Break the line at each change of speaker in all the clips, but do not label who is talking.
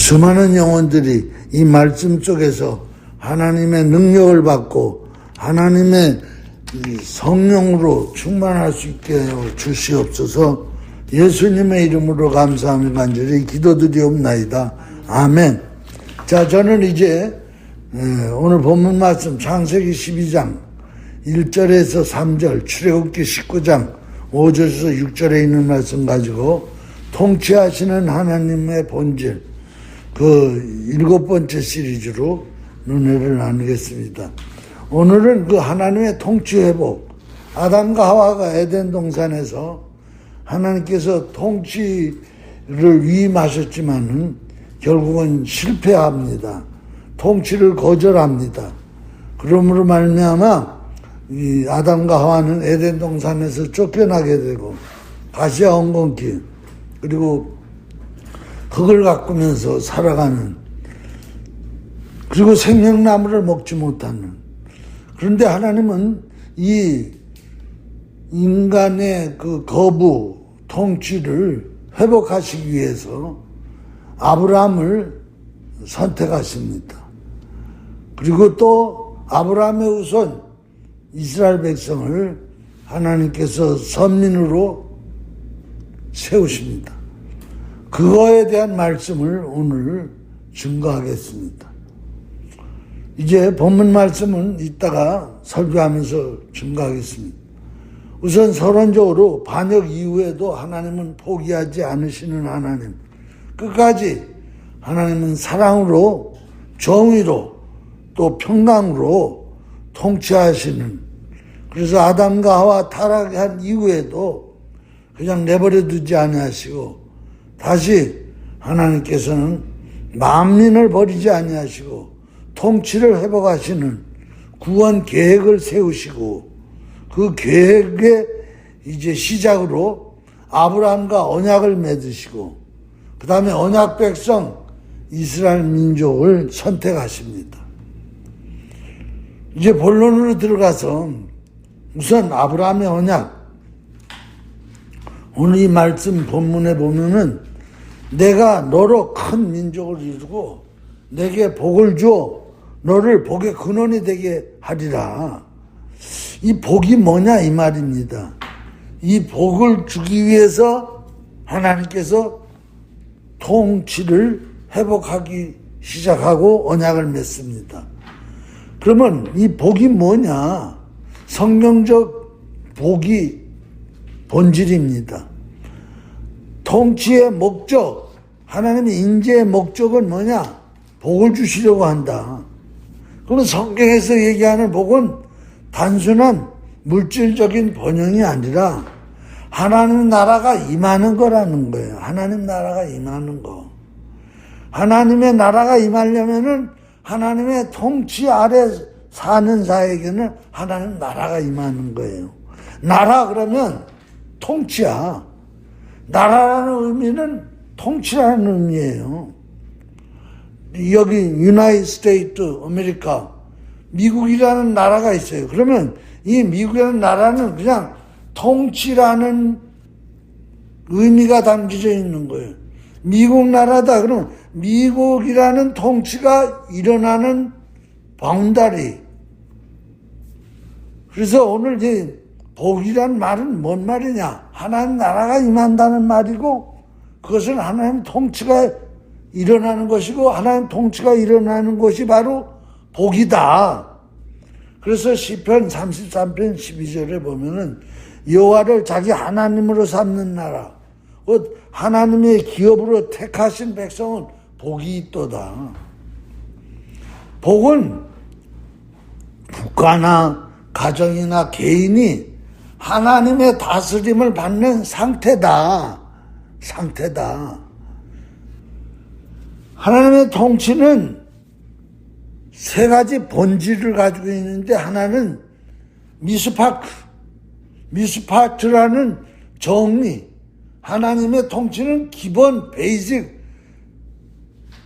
수많은 영혼들이 이 말씀 속에서 하나님의 능력을 받고 하나님의 성령으로 충만할 수 있게 주시옵소서. 예수님의 이름으로 감사하며 간절히 기도드리옵나이다. 아멘. 자, 저는 이제 오늘 본문 말씀 창세기 12장 1절에서 3절, 출애굽기 19장 5절에서 6절에 있는 말씀 가지고 통치하시는 하나님의 본질, 그 7번째 시리즈로 은혜를 나누겠습니다. 오늘은 그 하나님의 통치 회복, 아담과 하와가 에덴 동산에서 하나님께서 통치를 위임하셨지만은 결국은 실패합니다. 통치를 거절합니다. 그러므로 말미암아 이 아담과 하와는 에덴 동산에서 쫓겨나게 되고 가시와 엉겅퀴 그리고 흙을 가꾸면서 살아가는, 그리고 생명나무를 먹지 못하는. 그런데 하나님은 이 인간의 그 거부 통치를 회복하시기 위해서 아브라함을 선택하십니다. 그리고 또 아브라함의 후손 이스라엘 백성을 하나님께서 선민으로 세우십니다. 그거에 대한 말씀을 오늘 증거하겠습니다. 이제 본문 말씀은 이따가 설교하면서 증거하겠습니다. 우선 서론적으로 반역 이후에도 하나님은 포기하지 않으시는 하나님, 끝까지 하나님은 사랑으로, 정의로, 또 평강으로 통치하시는, 그래서 아담과 하와 타락한 이후에도 그냥 내버려 두지 아니하시고 다시 하나님께서는 만민을 버리지 아니하시고 통치를 회복하시는 구원 계획을 세우시고, 그 계획의 이제 시작으로 아브라함과 언약을 맺으시고 그 다음에 언약 백성 이스라엘 민족을 선택하십니다. 이제 본론으로 들어가서 우선 아브라함의 언약, 오늘 이 말씀 본문에 보면은 내가 너로 큰 민족을 이루고 내게 복을 주어 너를 복의 근원이 되게 하리라. 이 복이 뭐냐 이 말입니다. 이 복을 주기 위해서 하나님께서 통치를 회복하기 시작하고 언약을 맺습니다. 그러면 이 복이 뭐냐? 성경적 복이 본질입니다. 통치의 목적, 하나님의 인재의 목적은 뭐냐? 복을 주시려고 한다. 그러면 성경에서 얘기하는 복은 단순한 물질적인 번영이 아니라 하나님 나라가 임하는 거라는 거예요. 하나님 나라가 임하는 거. 하나님의 나라가 임하려면은 하나님의 통치 아래 사는 자에게는 하나님 나라가 임하는 거예요. 나라 그러면 통치야. 나라라는 의미는 통치라는 의미예요. 여기 유나이티드 스테이트 아메리카, 미국이라는 나라가 있어요. 그러면 이 미국이라는 나라는 그냥 통치라는 의미가 담겨져 있는 거예요. 미국 나라다. 그러면 미국이라는 통치가 일어나는 바운다리. 그래서 오늘 이제 복이란 말은 뭔 말이냐? 하나님 나라가 임한다는 말이고, 그것은 하나님 통치가 일어나는 것이고, 하나님 통치가 일어나는 것이 바로 복이다. 그래서 시편 33편 12절에 보면은 여호와를 자기 하나님으로 삼는 나라, 곧 하나님의 기업으로 택하신 백성은 복이 있도다. 복은 국가나 가정이나 개인이 하나님의 다스림을 받는 상태다. 하나님의 통치는 세 가지 본질을 가지고 있는데, 하나는 미스파트라는 정리. 하나님의 통치는 기본 베이직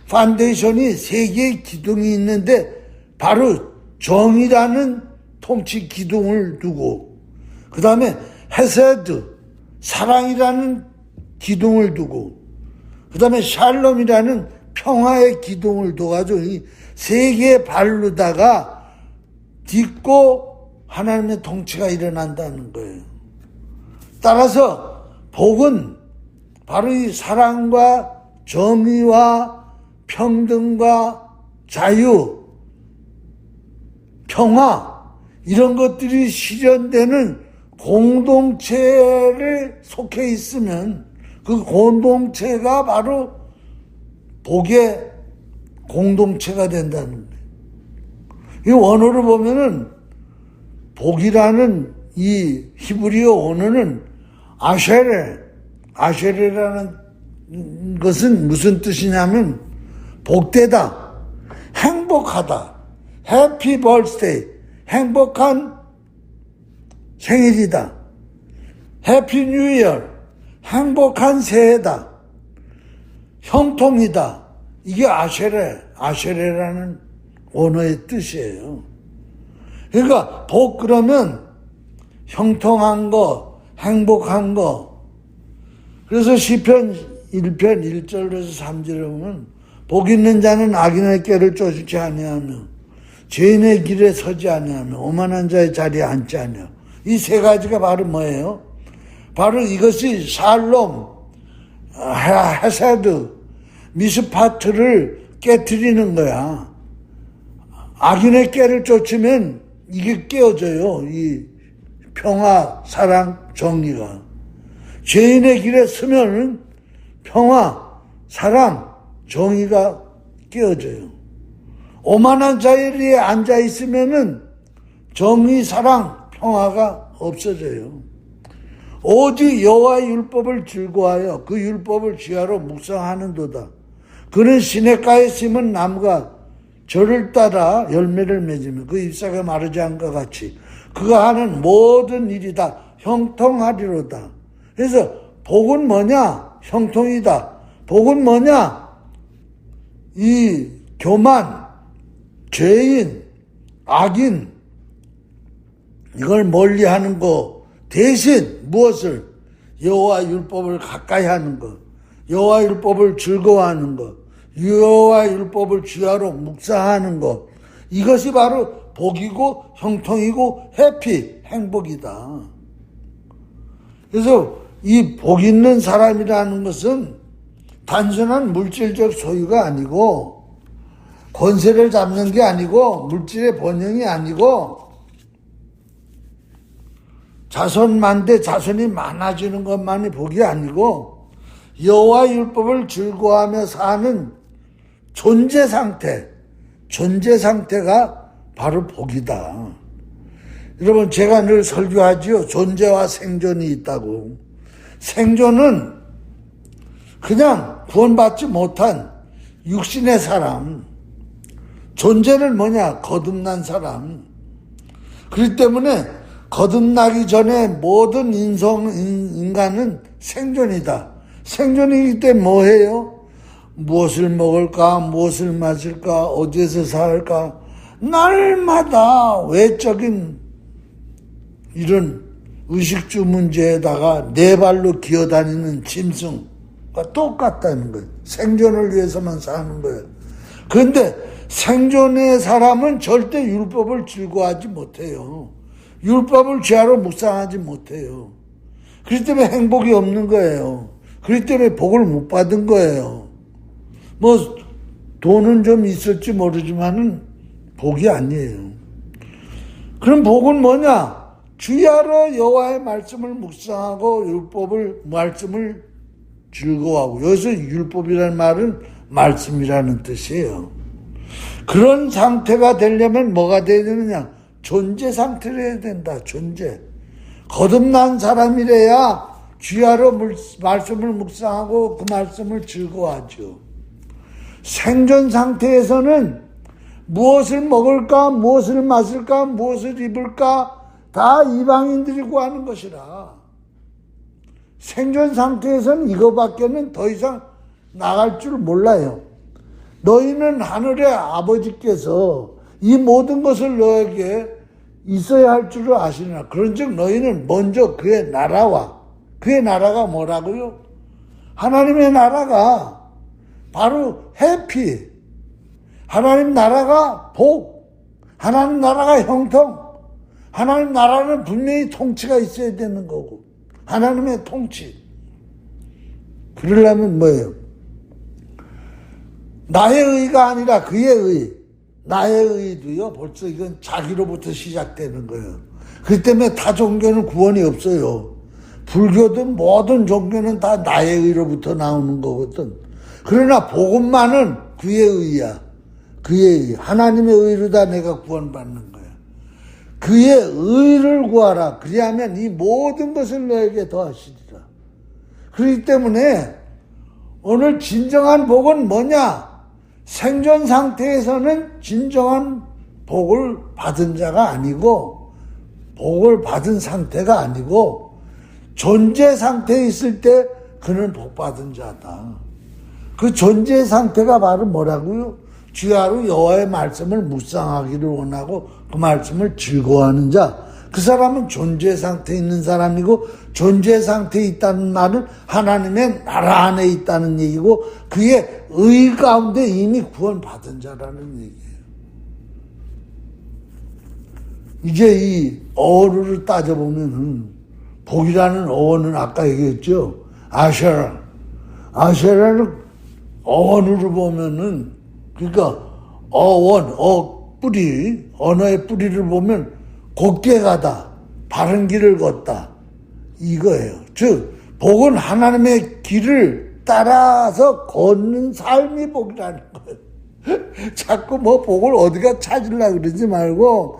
파운데이션이 세 개의 기둥이 있는데, 바로 정의라는 통치 기둥을 두고, 그 다음에 헤세드, 사랑이라는 기둥을 두고, 그 다음에 샬롬이라는 평화의 기둥을 둬가지고 이 세 개의 발로다가 딛고 하나님의 통치가 일어난다는 거예요. 따라서 복은 바로 이 사랑과 정의와 평등과 자유, 평화 이런 것들이 실현되는 공동체를 속해 있으면 그 공동체가 바로 복의 공동체가 된다는 거예요. 이 원어로 보면은 복이라는 이 히브리어 원어는 아쉐레라는 것은 무슨 뜻이냐면 복되다, 행복하다, 해피 벌스데이, 행복한 생일이다, 해피 뉴 이어, 행복한 새해다, 형통이다. 이게 아쉐레라는 원어의 뜻이에요. 그러니까 복 그러면 형통한 거, 행복한 거. 그래서 시편 1편 1절에서 3절에 보면 복 있는 자는 악인의 꾀를 쫓지 아니하며 죄인의 길에 서지 아니하며 오만한 자의 자리에 앉지 아니하며 이 세 가지가 바로 뭐예요? 바로 이것이 샬롬, 헤세드, 미스파트를 깨트리는 거야. 악인의 꾀를 쫓으면 이게 깨어져요. 이 평화, 사랑, 정의가. 죄인의 길에 서면은 평화, 사랑, 정의가 깨어져요. 오만한 자리에 앉아 있으면은 정의, 사랑, 평화가 없어져요. 오직 여호와의 율법을 즐거워하여 그 율법을 지하로 묵상하는도다. 그는 시냇가에 심은 나무가 저를 따라 열매를 맺으며 그 잎사귀가 마르지 않은 것 같이 그가 하는 모든 일이 다 형통하리로다. 그래서 복은 뭐냐? 형통이다. 복은 뭐냐? 이 교만, 죄인, 악인 이걸 멀리하는 거 대신 무엇을? 여호와 율법을 가까이 하는 것, 여호와 율법을 즐거워하는 것, 여호와 율법을 주야로 묵상하는 것, 이것이 바로 복이고 형통이고 해피, 행복이다. 그래서 이 복 있는 사람이라는 것은 단순한 물질적 소유가 아니고 권세를 잡는 게 아니고 물질의 번영이 아니고 자손만대 자손이 많아지는 것만이 복이 아니고 여호와 율법을 즐거워하며 사는 존재 상태가 바로 복이다. 여러분 제가 늘 설교하지요. 존재와 생존이 있다고. 생존은 그냥 구원받지 못한 육신의 사람. 존재는 뭐냐? 거듭난 사람. 그렇기 때문에 거듭나기 전에 모든 인간은 생존이다. 생존이기 때문에 뭐 해요? 무엇을 먹을까? 무엇을 마실까? 어디에서 살까? 날마다 외적인 이런 의식주 문제에다가 네 발로 기어다니는 짐승과 똑같다는 거예요. 생존을 위해서만 사는 거예요. 그런데 생존의 사람은 절대 율법을 즐거워하지 못해요. 율법을 죄하러 묵상하지 못해요. 그렇기 때문에 행복이 없는 거예요. 그렇기 때문에 복을 못 받은 거예요. 뭐 돈은 좀 있을지 모르지만은 복이 아니에요. 그럼 복은 뭐냐? 주야로 여호와의 말씀을 묵상하고 말씀을 즐거워하고, 여기서 율법이라는 말은 말씀이라는 뜻이에요. 그런 상태가 되려면 뭐가 돼야 되느냐? 존재 상태를 해야 된다. 존재. 거듭난 사람이래야 주야로 말씀을 묵상하고 그 말씀을 즐거워하죠. 생존 상태에서는 무엇을 먹을까, 무엇을 마실까, 무엇을 입을까 다 이방인들이 구하는 것이라. 생존 상태에서는 이거밖에는 더 이상 나갈 줄 몰라요. 너희는 하늘의 아버지께서 이 모든 것을 너에게 있어야 할 줄을 아시느냐. 그런즉 너희는 먼저 그의 나라가 뭐라고요? 하나님의 나라가 바로 해피. 하나님 나라가 복. 하나님 나라가 형통. 하나님 나라는 분명히 통치가 있어야 되는 거고. 하나님의 통치. 그러려면 뭐예요? 나의 의가 아니라 그의 의. 나의 의도요, 벌써 이건 자기로부터 시작되는 거예요. 그 때문에 타 종교는 구원이 없어요. 불교든 모든 종교는 다 나의 의로부터 나오는 거거든. 그러나 복음만은 그의 의야. 그의 의. 하나님의 의로다 내가 구원받는 거야. 그의 의를 구하라. 그리하면 이 모든 것을 너에게 더하시리라. 그렇기 때문에 오늘 진정한 복은 뭐냐? 생존 상태에서는 진정한 복을 받은 자가 아니고, 복을 받은 상태가 아니고, 존재 상태에 있을 때 그는 복 받은 자다. 그 존재 상태가 바로 뭐라고요? 주야로 여호와의 말씀을 묵상하기를 원하고 그 말씀을 즐거워하는 자. 그 사람은 존재 상태에 있는 사람이고, 존재 상태에 있다는 말은 하나님의 나라 안에 있다는 얘기고, 그의 의 가운데 이미 구원받은 자라는 얘기예요. 이제 이 어원을 따져보면 복이라는 어원은 아까 얘기했죠. 아쉐라는 어원으로 보면은, 그러니까 어원, 뿌리, 언어의 뿌리를 보면 곧게 가다, 바른 길을 걷다, 이거예요. 즉 복은 하나님의 길을 따라서 걷는 삶이 복이라는 거예요. 자꾸 뭐 복을 어디가 찾으려고 그러지 말고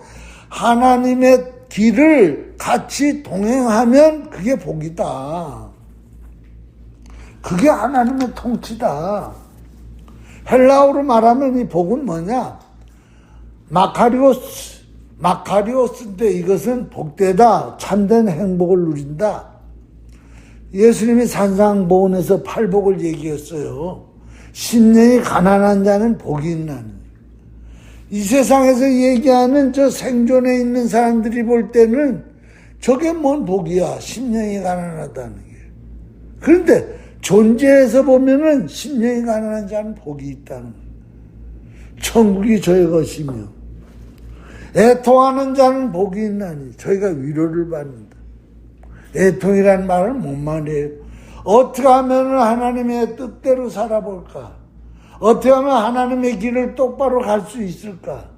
하나님의 길을 같이 동행하면 그게 복이다. 그게 하나님의 통치다. 헬라어로 말하면 이 복은 뭐냐? 마카리오스인데 이것은 복되다, 참된 행복을 누린다. 예수님이 산상보훈에서 팔복을 얘기했어요. 심령이 가난한 자는 복이 있나니. 이 세상에서 얘기하는 저 생존에 있는 사람들이 볼 때는 저게 뭔 복이야, 심령이 가난하다는 게. 그런데 존재에서 보면은 심령이 가난한 자는 복이 있다는 거예요. 천국이 저의 것이며 애통하는 자는 복이 있나니 저희가 위로를 받는다. 애통이란 말은 뭔 말이에요? 어떻게 하면 하나님의 뜻대로 살아볼까? 어떻게 하면 하나님의 길을 똑바로 갈 수 있을까?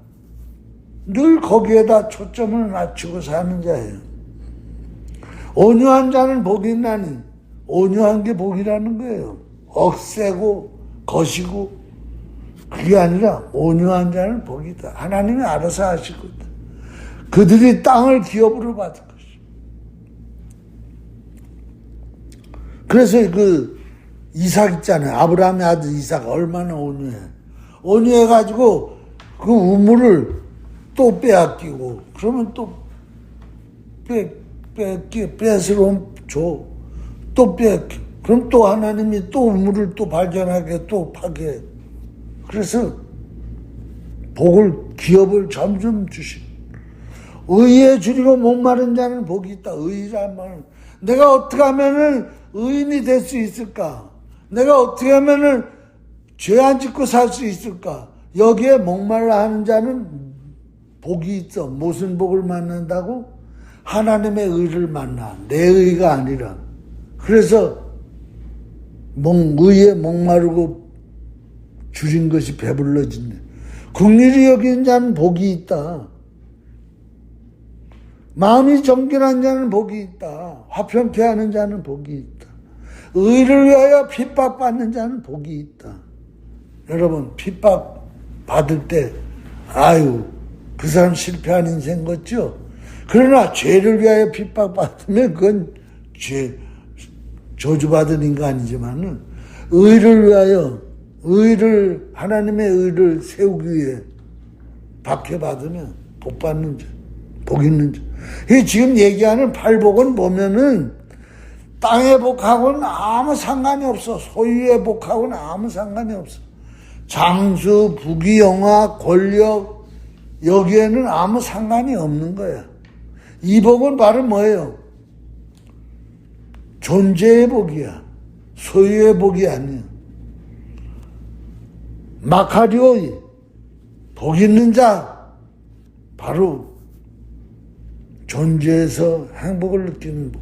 늘 거기에다 초점을 맞추고 사는 자예요. 온유한 자는 복이 있나니, 온유한 게 복이라는 거예요. 억세고 거시고 그게 아니라 온유한 자는 복이다. 하나님이 알아서 하시거든. 그들이 땅을 기업으로 받을 것이다. 그래서 그 이삭 있잖아요. 아브라함의 아들 이삭 얼마나 온유해. 온유해가지고 그 우물을 또 빼앗기고 그러면 또 뺏으러 줘. 또 빼앗기. 그럼 또 하나님이 또 우물을 또 발견하게 또 파괴해. 그래서 복을, 기업을 점점 주시고, 의에 줄이고 목마른 자는 복이 있다. 의란 말은 내가 어떻게 하면은 의인이 될 수 있을까? 내가 어떻게 하면은 죄 안 짓고 살 수 있을까? 여기에 목말라 하는 자는 복이 있어. 무슨 복을 만난다고? 하나님의 의를 만나. 내 의가 아니라. 그래서 의에 목마르고 줄인 것이 배불러진네. 긍휼히 여기는 자는 복이 있다. 마음이 정결한 자는 복이 있다. 화평케 하는 자는 복이 있다. 의를 위하여 핍박받는 자는 복이 있다. 여러분, 핍박 받을 때 아유 그 사람 실패한 인생 같죠? 그러나 죄를 위하여 핍박받으면 그건 저주받은 인간이지만은 의를 위하여 하나님의 의를 세우기 위해 박해받으면 복 받는 자, 복 있는 자. 지금 얘기하는 팔복은 보면은 땅의 복하고는 아무 상관이 없어. 소유의 복하고는 아무 상관이 없어. 장수, 부귀, 영화, 권력 여기에는 아무 상관이 없는 거야. 이 복은 바로 뭐예요? 존재의 복이야. 소유의 복이 아니야. 마카리오 복 있는 자, 바로 존재에서 행복을 느끼는 복.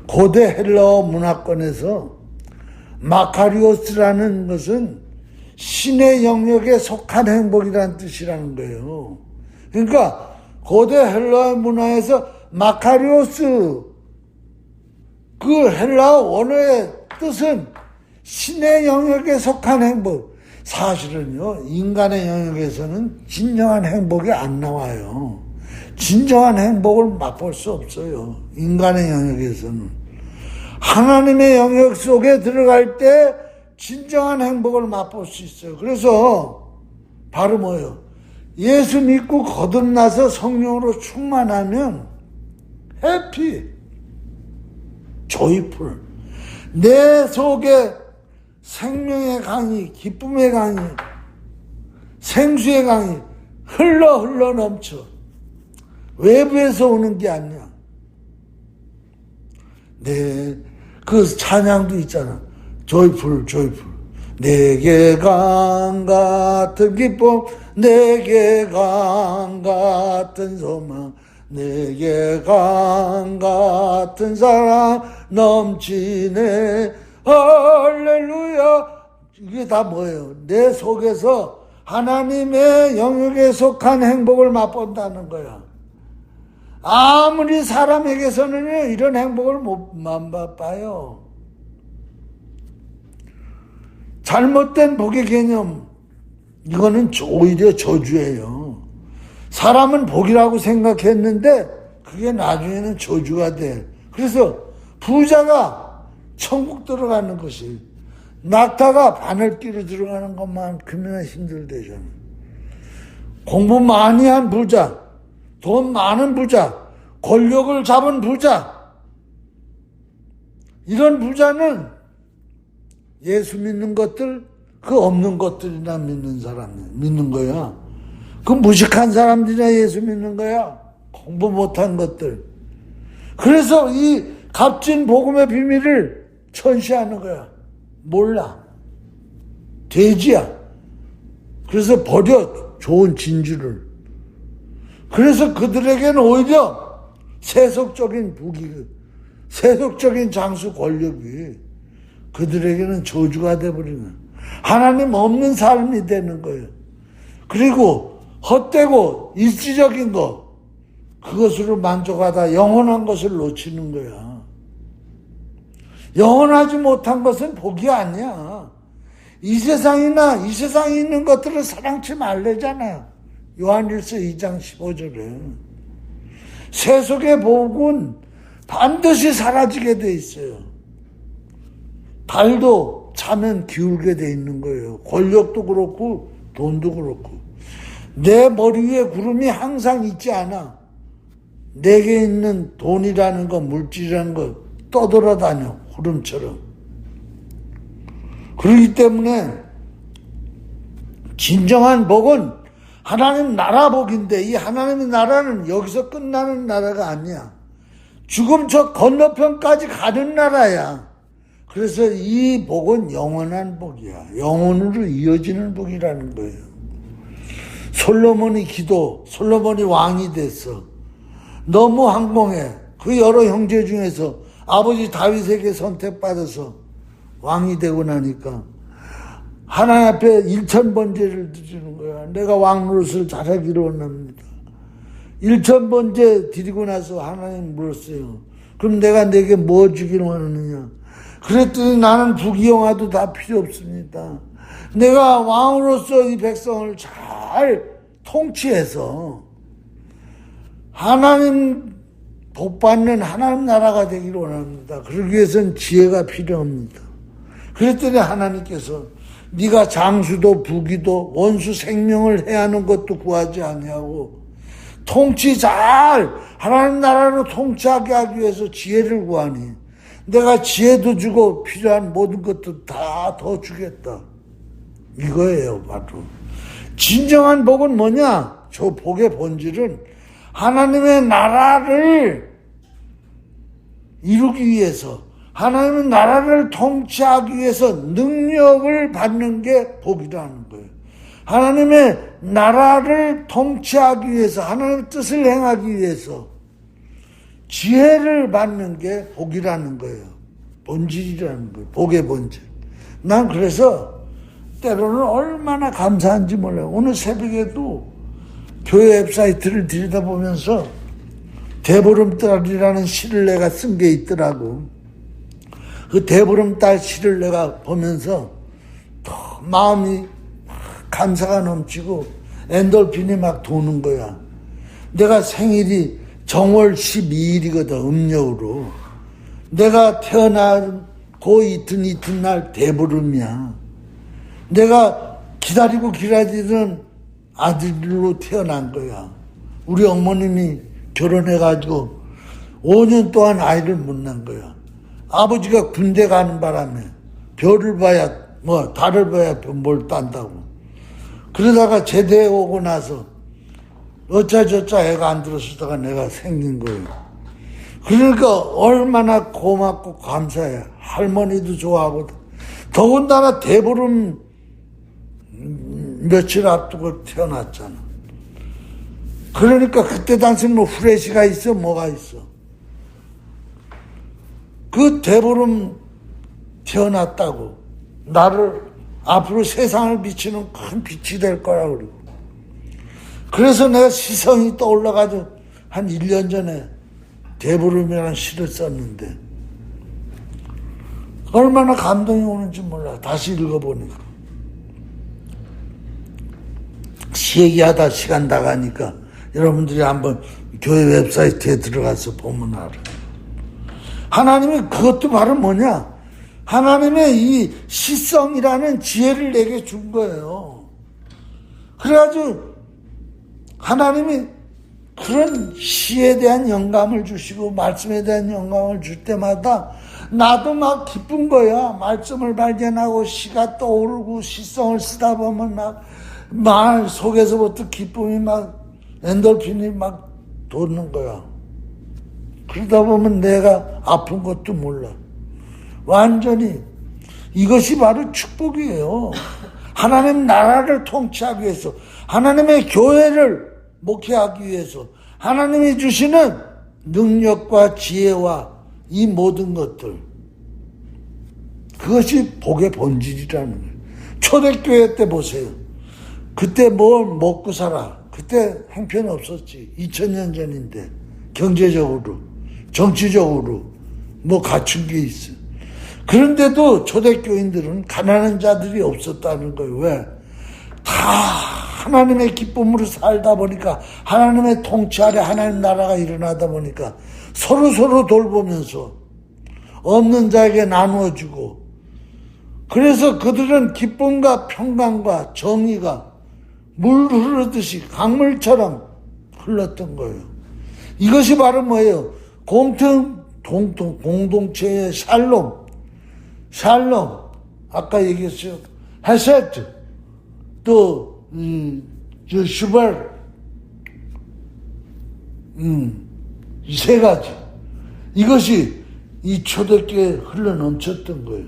고대 헬라어 문화권에서 마카리오스라는 것은 신의 영역에 속한 행복이라는 뜻이라는 거예요. 그러니까 고대 헬라 문화에서 마카리오스, 그 헬라 원어의 뜻은 신의 영역에 속한 행복. 사실은요, 인간의 영역에서는 진정한 행복이 안 나와요. 진정한 행복을 맛볼 수 없어요. 인간의 영역에서는. 하나님의 영역 속에 들어갈 때 진정한 행복을 맛볼 수 있어요. 그래서 바로 뭐예요? 예수 믿고 거듭나서 성령으로 충만하면 해피, 조이풀, 내 속에 생명의 강이, 기쁨의 강이, 생수의 강이 흘러 넘쳐. 외부에서 오는 게 아니야. 그 찬양도 있잖아. 조이풀. 내게 강 같은 기쁨, 내게 강 같은 소망, 내게 강 같은 사랑 넘치네. 할렐루야. 이게 다 뭐예요? 내 속에서 하나님의 영역에 속한 행복을 맛본다는 거야. 아무리 사람에게서는 이런 행복을 못 맛봐요. 잘못된 복의 개념, 이거는 오히려 저주예요. 사람은 복이라고 생각했는데 그게 나중에는 저주가 돼. 그래서 부자가 천국 들어가는 것이, 낙타가 바늘길로 들어가는 것만큼이나 힘들대잖아. 공부 많이 한 부자, 돈 많은 부자, 권력을 잡은 부자, 이런 부자는 예수 믿는 것들, 그 없는 것들이나 믿는 거야. 그 무식한 사람들이나 예수 믿는 거야. 공부 못한 것들. 그래서 이 값진 복음의 비밀을 천시하는 거야. 몰라. 돼지야. 그래서 버려. 좋은 진주를. 그래서 그들에게는 오히려 세속적인 부귀, 세속적인 장수 권력이 그들에게는 저주가 되어버리는, 하나님 없는 삶이 되는 거예요. 그리고 헛되고 일시적인 거, 그것으로 만족하다 영원한 것을 놓치는 거야. 영원하지 못한 것은 복이 아니야. 이 세상에 있는 것들을 사랑치 말래잖아요. 요한일서 2장 15절에. 세속의 복은 반드시 사라지게 돼 있어요. 달도 차면 기울게 돼 있는 거예요. 권력도 그렇고 돈도 그렇고. 내 머리 위에 구름이 항상 있지 않아. 내게 있는 돈이라는 거, 물질이라는 거 떠돌아다녀. 구름처럼. 그렇기 때문에 진정한 복은 하나님 나라 복인데, 이 하나님의 나라는 여기서 끝나는 나라가 아니야. 죽음 저 건너편까지 가는 나라야. 그래서 이 복은 영원한 복이야. 영원으로 이어지는 복이라는 거예요. 솔로몬이 왕이 됐어. 너무 황봉해. 그 여러 형제 중에서 아버지 다윗에게 선택받아서 왕이 되고 나니까 하나님 앞에 1000번제를 드리는 거야. 내가 왕 노릇을 잘하기로 원합니다. 1000번제 드리고 나서 하나님 물었어요. 그럼 내가 내게 뭐 주기를 원하느냐? 그랬더니 나는 부귀영화도 다 필요 없습니다. 내가 왕으로서 이 백성을 잘 통치해서 하나님 복받는 하나님 나라가 되기를 원합니다. 그러기 위해서는 지혜가 필요합니다. 그랬더니 하나님께서 네가 장수도 부귀도 원수 생명을 해하는 것도 구하지 아니하고 통치 잘 하나님 나라로 통치하게 하기 위해서 지혜를 구하니 내가 지혜도 주고 필요한 모든 것도 다 더 주겠다. 이거예요, 바로. 진정한 복은 뭐냐? 저 복의 본질은 하나님의 나라를 이루기 위해서, 하나님의 나라를 통치하기 위해서 능력을 받는 게 복이라는 거예요. 하나님의 나라를 통치하기 위해서, 하나님의 뜻을 행하기 위해서 지혜를 받는 게 복이라는 거예요. 본질이라는 거예요. 복의 본질. 난 그래서 때로는 얼마나 감사한지 몰라요. 오늘 새벽에도 교회 웹사이트를 들여다보면서 대보름달이라는 시를 내가 쓴 게 있더라고. 그 대보름달 시를 내가 보면서 더 마음이 감사가 넘치고 엔돌핀이 막 도는 거야. 내가 생일이 정월 12일이거든, 음력으로. 내가 태어난 그 이튿날 대보름이야. 내가 기다리던 아들로 태어난 거야. 우리 어머님이 결혼해가지고 5년 동안 아이를 못 낳은 거야. 아버지가 군대 가는 바람에 별을 봐야, 달을 봐야 뭘 딴다고. 그러다가 제대해 오고 나서 어짜저짜 애가 안 들었다가 내가 생긴 거예요. 그러니까 얼마나 고맙고 감사해. 할머니도 좋아하고. 더군다나 대보름 며칠 앞두고 태어났잖아. 그러니까 그때 당시 뭐 후레쉬가 있어, 뭐가 있어. 그 대보름 태어났다고 나를 앞으로 세상을 비치는 큰 빛이 될 거라고 그러고. 그래서 내가 시성이 떠올라가지고 한 1년 전에 대보름이라는 시를 썼는데 얼마나 감동이 오는지 몰라. 다시 읽어보니까. 시 얘기하다 시간 나가니까 여러분들이 한번 교회 웹사이트에 들어가서 보면 알아요. 하나님이 그것도 바로 뭐냐? 하나님의 이 시성이라는 지혜를 내게 준 거예요. 그래가지고 하나님이 그런 시에 대한 영감을 주시고 말씀에 대한 영감을 줄 때마다 나도 막 기쁜 거야. 말씀을 발견하고 시가 떠오르고 시성을 쓰다 보면 막 말 속에서부터 기쁨이 막 엔돌핀이 막 돋는 거야. 그러다 보면 내가 아픈 것도 몰라. 완전히 이것이 바로 축복이에요. 하나님 나라를 통치하기 위해서, 하나님의 교회를 목회하기 위해서 하나님이 주시는 능력과 지혜와 이 모든 것들, 그것이 복의 본질이라는 거예요. 초대교회 때 보세요. 그때 뭘 먹고 살아. 그때 형편 없었지. 2000년 전인데 경제적으로, 정치적으로 뭐 갖춘 게 있어. 그런데도 초대교인들은 가난한 자들이 없었다는 거예요. 왜? 다 하나님의 기쁨으로 살다 보니까, 하나님의 통치 아래 하나님 나라가 일어나다 보니까 서로 돌보면서 없는 자에게 나누어주고, 그래서 그들은 기쁨과 평강과 정의가 물 흐르듯이 강물처럼 흘렀던 거예요. 이것이 바로 뭐예요? 공동체의 샬롬. 아까 얘기했어요. 헤세트. 또, 슈발. 이 세 가지. 이것이 이 초대교회에 흘러 넘쳤던 거예요.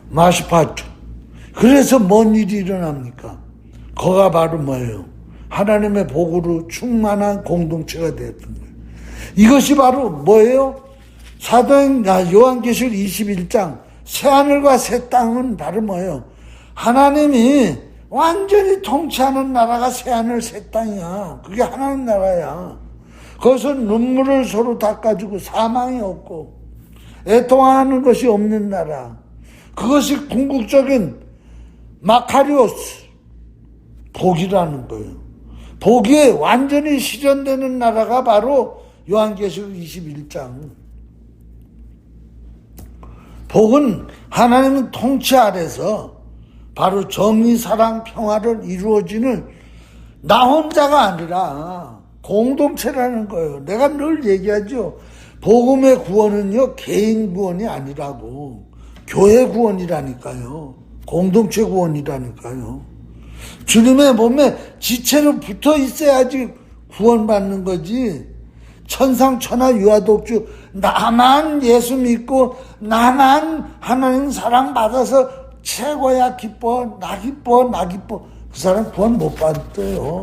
마시파트. 그래서 뭔 일이 일어납니까? 그가 바로 뭐예요? 하나님의 복으로 충만한 공동체가 되었던 거예요. 이것이 바로 뭐예요? 요한계시록 21장 새하늘과 새 땅은 바로 뭐예요? 하나님이 완전히 통치하는 나라가 새하늘 새 땅이야. 그게 하나님 나라야. 거기서 눈물을 서로 닦아주고 사망이 없고 애통하는 것이 없는 나라. 그것이 궁극적인 마카리오스 복이라는 거예요. 복이 완전히 실현되는 나라가 바로 요한계시록 21장. 복은 하나님은 통치 아래서 바로 정의, 사랑, 평화를 이루어지는 나 혼자가 아니라 공동체라는 거예요. 내가 늘 얘기하죠. 복음의 구원은요, 개인 구원이 아니라고. 교회 구원이라니까요. 공동체 구원이라니까요. 주님의 몸에 지체로 붙어 있어야지 구원받는 거지. 천상천하 유아독주, 나만 예수 믿고 나만 하나님 사랑받아서 최고야, 기뻐, 나 기뻐. 그 사람 구원 못 받아요.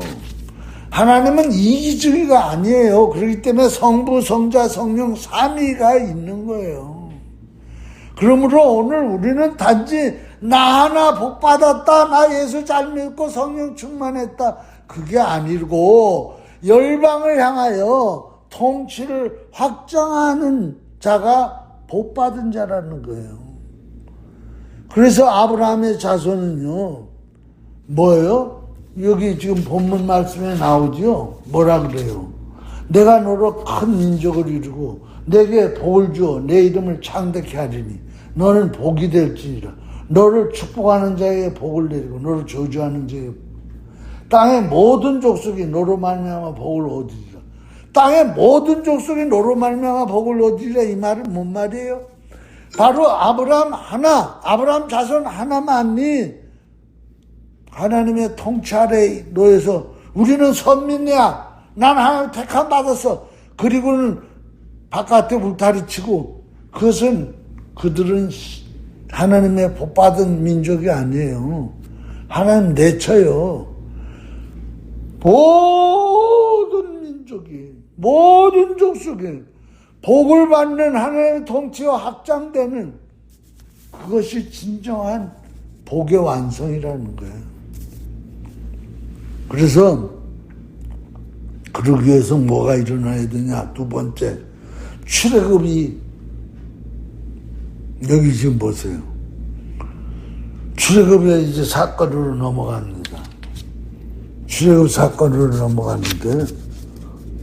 하나님은 이기주의가 아니에요. 그렇기 때문에 성부, 성자, 성령 삼위가 있는 거예요. 그러므로 오늘 우리는 단지 나 하나 복 받았다, 나 예수 잘 믿고 성령 충만했다, 그게 아니고 열방을 향하여 통치를 확장하는 자가 복 받은 자라는 거예요. 그래서 아브라함의 자손은요, 뭐예요? 여기 지금 본문 말씀에 나오죠? 뭐라 그래요? 내가 너로 큰 민족을 이루고 내게 복을 주어 내 이름을 창대케 하리니 너는 복이 될지니라. 너를 축복하는 자에게 복을 내리고 너를 저주하는 자에게 땅의 모든 족속이 너로 말미암아 복을 얻으리라. 땅의 모든 족속이 너로 말미암아 복을 얻으리라. 이 말은 뭔 말이에요? 바로 아브라함 자손 하나만이 하나님의 통치 아래에 놓여서 우리는 선민이야, 난 하나님 택함 받았어, 그리고는 바깥에 울타리 치고, 그것은 그들은 하나님의 복받은 민족이 아니에요. 하나님 내쳐요. 모든 민족이, 모든 족속이 복을 받는 하나님의 통치와 확장되는 그것이 진정한 복의 완성이라는 거예요. 그래서 그러기 위해서 뭐가 일어나야 되냐? 두 번째, 출애굽이, 여기 지금 보세요. 출애굽의 이제 사건으로 넘어갑니다. 출애굽 사건으로 넘어가는데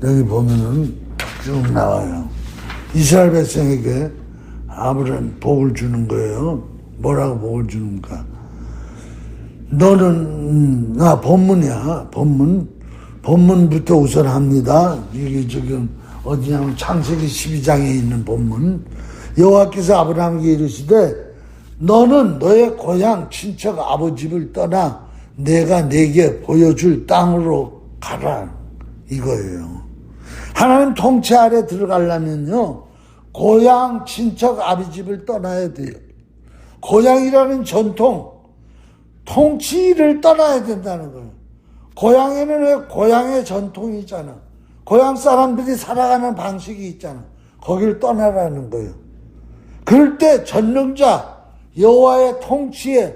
여기 보면은 쭉 나와요. 이스라엘 백성에게 아브라함 복을 주는 거예요. 뭐라고 복을 주는가? 너는, 본문이야. 본문부터 우선 합니다. 이게 지금 어디냐면 창세기 12장에 있는 본문. 여호와께서 아브라함에게 이르시되 너는 너의 고향 친척 아버지 집을 떠나 내가 내게 보여줄 땅으로 가라, 이거예요. 하나님 통치 아래 들어가려면요, 고향 친척 아버지 집을 떠나야 돼요. 고향이라는 전통, 통치를 떠나야 된다는 거예요. 고향에는 왜 고향의 전통이 있잖아. 고향 사람들이 살아가는 방식이 있잖아. 거길 떠나라는 거예요. 그럴 때 전능자 여호와의 통치에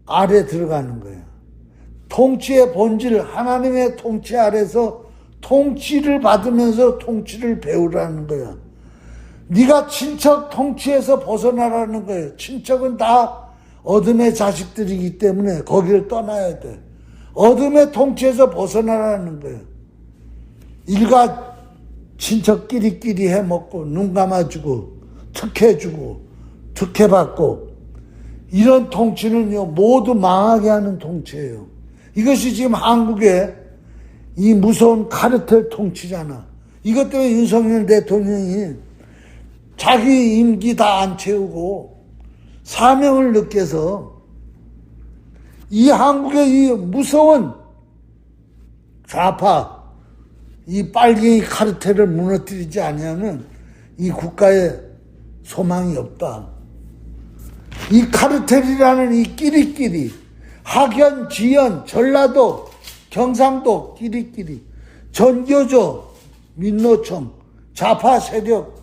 아래 들어가는 거예요. 통치의 본질, 하나님의 통치 아래서 통치를 받으면서 통치를 배우라는 거야. 네가 친척 통치에서 벗어나라는 거예요. 친척은 다 어둠의 자식들이기 때문에 거기를 떠나야 돼. 어둠의 통치에서 벗어나라는 거예요. 일가 친척끼리끼리 해먹고 눈 감아주고 특혜주고 특혜받고 이런 통치는요 모두 망하게 하는 통치예요. 이것이 지금 한국의 이 무서운 카르텔 통치잖아. 이것 때문에 윤석열 대통령이 자기 임기 다 안 채우고 사명을 느껴서 이 한국의 이 무서운 좌파, 이 빨갱이 카르텔을 무너뜨리지 아니하면 이 국가에 소망이 없다. 이 카르텔이라는 이 끼리끼리, 학연, 지연, 전라도, 경상도 끼리끼리, 전교조, 민노총, 좌파 세력,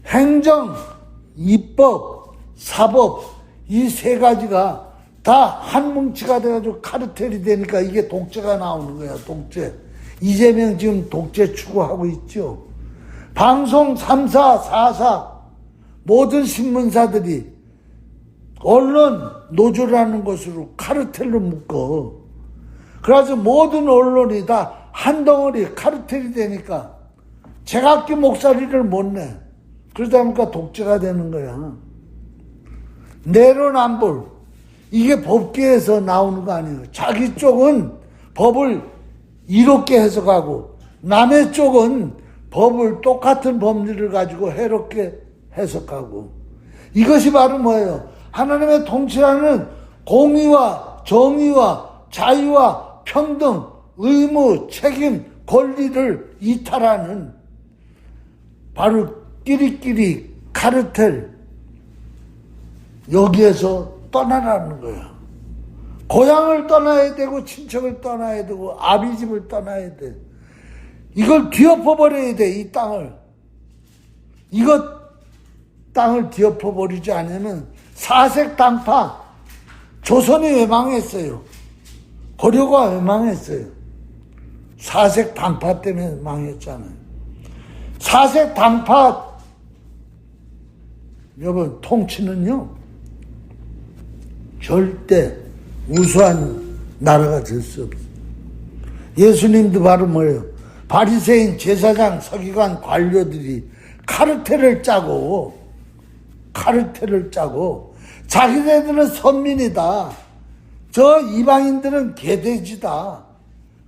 행정, 입법, 사법, 이 세 가지가 다 한 뭉치가 돼가지고 카르텔이 되니까 이게 독재가 나오는 거야, 독재. 이재명 지금 독재 추구하고 있죠. 방송 3사, 4사, 모든 신문사들이 언론 노조라는 것으로 카르텔로 묶어. 그래서 모든 언론이 다 한 덩어리 카르텔이 되니까 제각기 목소리를 못 내. 그러다 보니까 독재가 되는 거야. 내로남불. 이게 법계에서 나오는 거 아니에요. 자기 쪽은 법을 이롭게 해석하고 남의 쪽은 법을 똑같은 법리를 가지고 해롭게 해석하고. 이것이 바로 뭐예요? 하나님의 통치라는 공의와 정의와 자유와 평등, 의무, 책임, 권리를 이탈하는 바로 끼리끼리 카르텔, 여기에서 떠나라는 거야. 고향을 떠나야 되고 친척을 떠나야 되고 아비집을 떠나야 돼. 이걸 뒤엎어버려야 돼. 이 땅을. 이것 땅을 뒤엎어버리지 않으면 사색 당파. 조선이 왜 망했어요? 고려가 왜 망했어요? 사색 당파 때문에 망했잖아요. 사색 당파 여러분 통치는요 절대 우수한 나라가 될 수 없어요. 예수님도 바로 뭐예요? 바리새인 제사장 서기관 관료들이 카르텔을 짜고 자기네들은 선민이다. 저 이방인들은 개돼지다.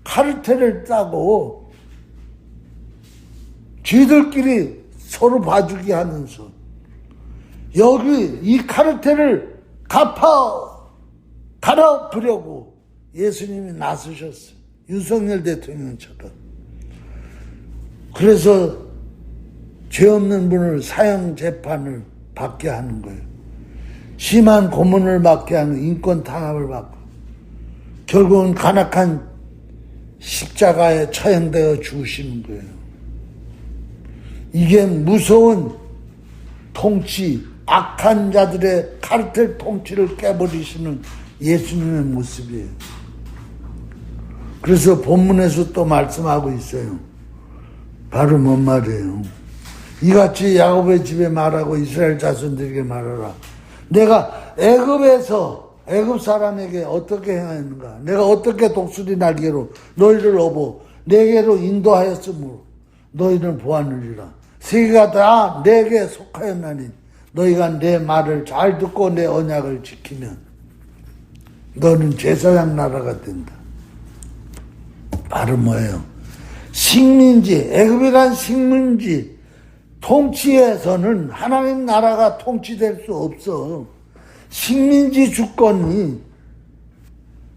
카르텔을 짜고 쥐들끼리 서로 봐주기 하면서 여기 이 카르텔을 갈아엎으려고 예수님이 나서셨어요. 윤석열 대통령처럼. 그래서 죄 없는 분을 사형 재판을 받게 하는 거예요. 심한 고문을 받게 하는 인권 탄압을 받고 결국은 간악한 십자가에 처형되어 죽으시는 거예요. 이게 무서운 통치, 악한 자들의 카르텔 통치를 깨버리시는 예수님의 모습이에요. 그래서 본문에서 또 말씀하고 있어요. 바로 뭔 말이에요? 이같이 야곱의 집에 말하고 이스라엘 자손들에게 말하라. 내가 애굽 사람에게 어떻게 행하였는가? 내가 어떻게 독수리 날개로 너희를 업어 내게로 인도하였으므로 너희는 보았느니라. 세계가 다 내게 속하였나니 너희가 내 말을 잘 듣고 내 언약을 지키면 너는 제사장 나라가 된다. 바로 뭐예요? 식민지, 애굽이란 식민지 통치에서는 하나님 나라가 통치될 수 없어. 식민지 주권이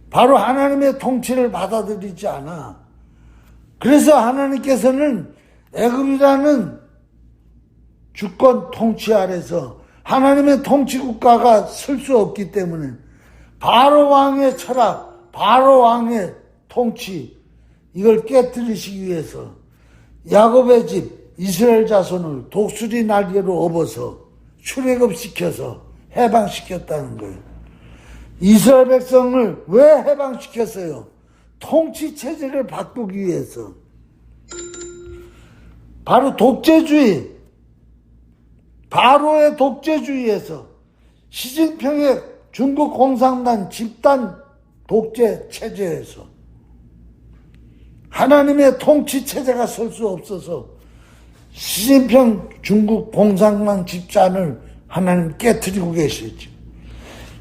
바로 하나님의 통치를 받아들이지 않아. 그래서 하나님께서는 애굽이라는 주권 통치 아래서 하나님의 통치 국가가 설 수 없기 때문에 바로 왕의 철학, 바로 왕의 통치 이걸 깨뜨리시기 위해서 야곱의 집 이스라엘 자손을 독수리 날개로 업어서 출애굽시켜서 해방시켰다는 거예요. 이스라엘 백성을 왜 해방시켰어요? 통치 체제를 바꾸기 위해서. 바로 독재주의, 바로의 독재주의에서 시진핑의 중국 공산당 집단 독재 체제에서 하나님의 통치 체제가 설 수 없어서 시진핑 중국 공산당 집단을 하나님 깨트리고 계시죠.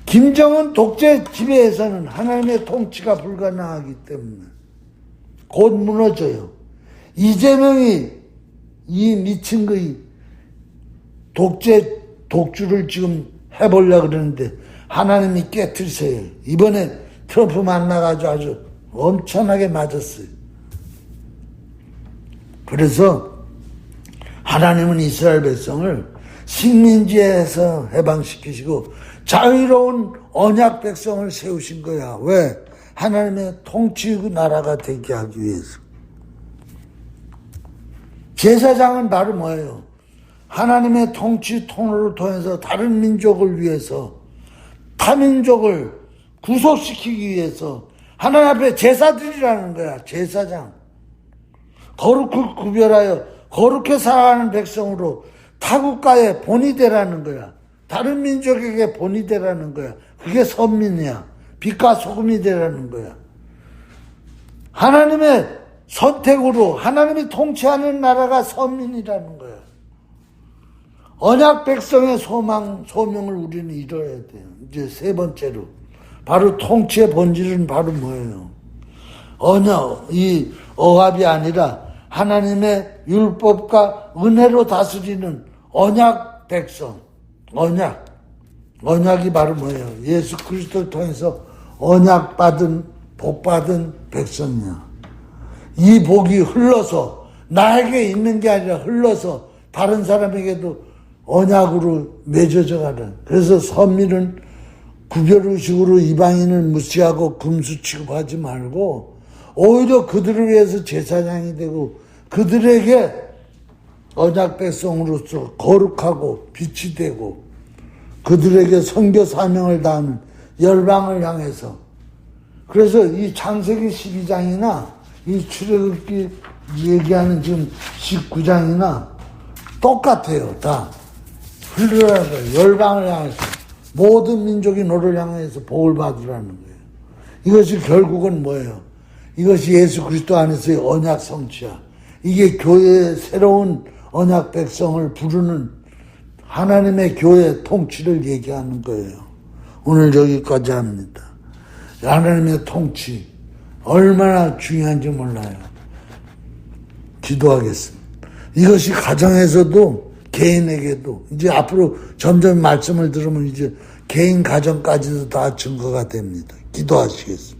김정은 독재 지배에서는 하나님의 통치가 불가능하기 때문에 곧 무너져요. 이재명이 이 미친 거이 독주를 지금 해보려고 그러는데 하나님이 깨트리세요. 이번에 트럼프 만나가지고 아주 엄청나게 맞았어요. 그래서 하나님은 이스라엘 백성을 식민지에서 해방시키시고 자유로운 언약 백성을 세우신 거야. 왜? 하나님의 통치 나라가 되게 하기 위해서. 제사장은 바로 뭐예요? 하나님의 통치 통로를 통해서 다른 민족을 위해서 타민족을 구속시키기 위해서 하나님 앞에 제사드리라는 거야. 제사장. 거룩을 구별하여 거룩해 살아가는 백성으로 타국가의 본이 되라는 거야. 다른 민족에게 본이 되라는 거야. 그게 선민이야. 빛과 소금이 되라는 거야. 하나님의 선택으로 하나님이 통치하는 나라가 선민이라는 거야. 언약 백성의 소명을 우리는 이뤄야 돼요. 이제 세 번째로 바로 통치의 본질은 바로 뭐예요? 이 억압이 아니라 하나님의 율법과 은혜로 다스리는 언약 백성. 언약이 바로 뭐예요? 예수 그리스도를 통해서 언약받은 복받은 백성이야. 이 복이 흘러서 나에게 있는 게 아니라 흘러서 다른 사람에게도 언약으로 맺어져 가는. 그래서 선민은 구별의식으로 이방인을 무시하고 금수 취급하지 말고 오히려 그들을 위해서 제사장이 되고 그들에게 언약 백성으로서 거룩하고 빛이 되고 그들에게 선교 사명을 다하는 열방을 향해서. 그래서 이 창세기 12장이나 이 출애굽기 얘기하는 지금 19장이나 똑같아요. 다 흘러라고 열방을 향해서 모든 민족이 너를 향해서 복을 받으라는 거예요. 이것이 결국은 뭐예요? 이것이 예수 그리스도 안에서의 언약 성취야. 이게 교회의 새로운 언약 백성을 부르는 하나님의 교회 통치를 얘기하는 거예요. 오늘 여기까지 합니다. 하나님의 통치 얼마나 중요한지 몰라요. 기도하겠습니다. 이것이 가정에서도 개인에게도 이제 앞으로 점점 말씀을 들으면 이제 개인 가정까지도 다 증거가 됩니다. 기도하시겠습니다.